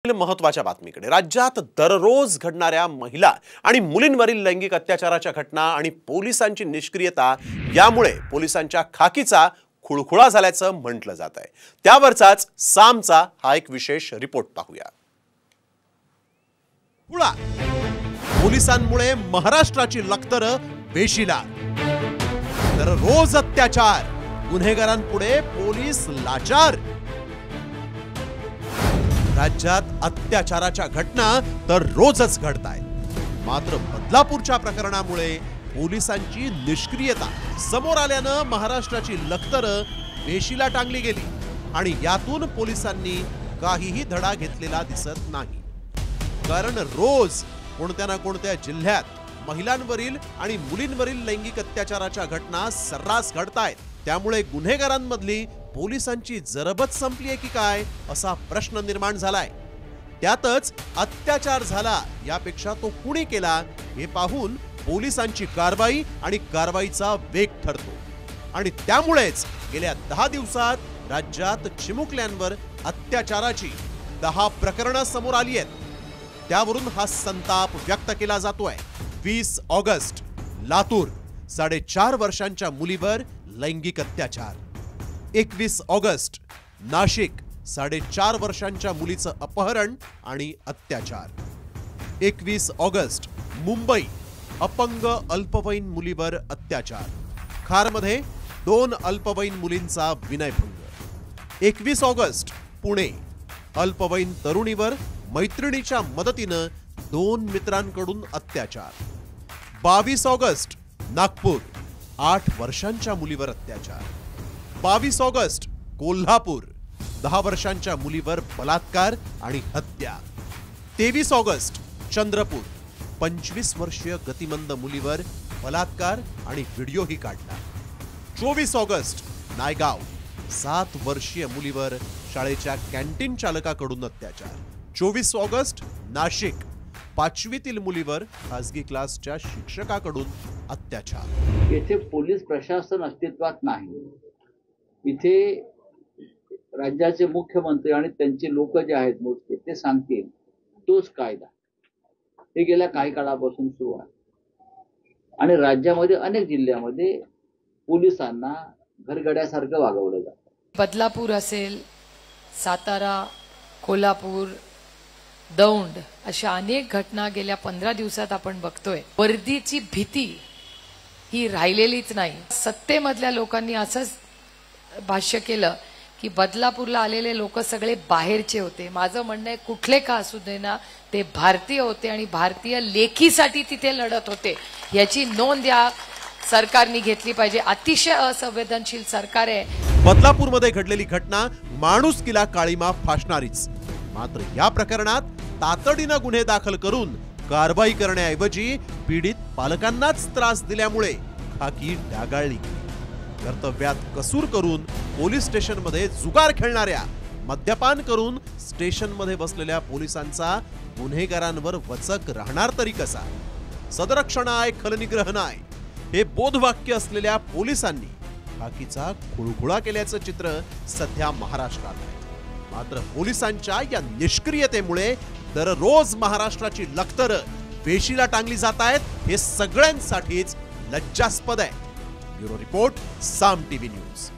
महत्त्वाच्या बातमीकडे। राज्यात दररोज घडणाऱ्या महिला आणि मुलींवरील लैंगिक अत्याचाराच्या घटना आणि पोलिसांची निष्क्रियता यामुळे पोलिसांच्या खाकीचा खुळखुळा झाल्याचं म्हटलं जात आहे। त्यावरचाच सामचा हा एक विशेष रिपोर्ट पाहूया। खुळा पोलिसांमुळे महाराष्ट्राची लखतर बेशिला। दररोज अत्याचार, गुन्हेगारांपुढे पोलीस लाचार। राज्यात अत्याचाराच्या घटना तर रोजच घडतायत, मात्र बदलापूरच्या प्रकरणामुळे पोलिसांची निष्क्रियता समोर आल्यानं महाराष्ट्राची लखतर बेशिला टांगली गेली आणि यातून पोलिसांनी काहीही धडा घेतलेला दिसत नाही। कारण रोज कोणत्या ना कोणत्या जिल्ह्यात महिलांवरील आणि मुलींवरील लैंगिक अत्याचाराच्या घटना सर्रास घडतायत। त्यामुळे गुन्हेगारांमधली पोलिसांची जरबत संपली आहे की काय असा प्रश्न निर्माण झालाय। त्यातच अत्याचार झाला यापेक्षा तो कुणी केला हे पाहून पोलिसांची कारवाई आणि कारवाईचा वेग ठरतो आणि त्यामुळेच गेल्या 10 दिवसात राज्यात चिमुकल्यांवर अत्याचाराची 10 प्रकरणं समोर आली आहेत। त्यावरून हा संताप व्यक्त केला जातोय। 20 ऑगस्ट लातूर 4.5 वर्षांच्या मुलीवर लैंगिक अत्याचार। 21 ऑगस्ट नाशिक 4.5 वर्षांच्या मुलीचं अपहरण आणि अत्याचार। 21 ऑगस्ट मुंबई अपंग अल्पवयीन मुलीवर अत्याचार। खारमध्ये 2 अल्पवयीन मुलींचा विनयभंग। 21 ऑगस्ट पुणे अल्पवयीन तरुणीवर मैत्रिणीच्या मदतीनं 2 मित्रांकडून अत्याचार। 22 ऑगस्ट नागपूर 8 वर्षांच्या मुलीवर अत्याचार। 22 ऑगस्ट कोल्हापूर 10 वर्षांच्या मुलीवर बलात्कार आणि हत्या। 23 ऑगस्ट चंद्रपूर 25 वर्षीय गतिमंद मुलीवर बलात्कार आणि व्हिडिओही काढला। 24 ऑगस्ट नायगाव 7 वर्षीय मुलीवर शाळेच्या कॅन्टीन चालकाकडून अत्याचार। 24 ऑगस्ट नाशिक 5वीतील मुलीवर खासगी क्लासच्या शिक्षकाकडून अत्याचार। येथे पोलीस प्रशासन अस्तित्वात नाही। इथे राज्याचे मुख्यमंत्री आणि त्यांचे लोक जे आहेत मोठे ते सांगतील तोच कायदा हे गेल्या काही काळापासून सुरू आहे आणि राज्यामध्ये अनेक जिल्ह्यामध्ये पोलिसांना घरगड्यासारखं वागवलं जातं। बदलापूर असेल, सातारा, कोल्हापूर, दौंड अशा अनेक घटना गेल्या 15 दिवसात आपण बघतोय। वर्दीची भीती ही राहिलेलीच नाही। सत्तेमधल्या लोकांनी असंच भाष्य केलं की बदलापूरला आलेले लोक सगळे बाहेरचे होते। माझं म्हणणं आहे कुठले का असू दे ना, ते भारतीय होते आणि भारतीय लेखीसाठी तिथे लढत होते। याची नोंद या सरकारने घेतली पाहिजे। अतिशय असंवेदनशील सरकार आहे। बदलापूरमध्ये घडलेली घटना माणुसकीला काळीमा फासणारीच, मात्र या प्रकरणात तातडीनं गुन्हे दाखल करून कारवाई करण्याऐवजी पीडित पालकांनाच त्रास दिल्यामुळे खाकी डागाळली। कर्तव्यात कसूर करून पोलीस स्टेशनमध्ये जुगार खेळणाऱ्या, मद्यपान करून स्टेशनमध्ये बसलेल्या पोलिसांचा गुन्हेगारांवर वचक राहणार तरी कसा? सदरक्षण आहे, खलनिग्रह नाही हे बोधवाक्य असलेल्या पोलिसांनी खाकीचा खुळखुळा केल्याचं चित्र सध्या महाराष्ट्रात आहे। मात्र पोलिसांच्या या निष्क्रियतेमुळे दररोज महाराष्ट्राची लखतर बेशिला टांगली जात आहेत हे सगळ्यांसाठीच लज्जास्पद आहे। ब्युरो रिपोर्ट, साम टीव्ही न्यूज।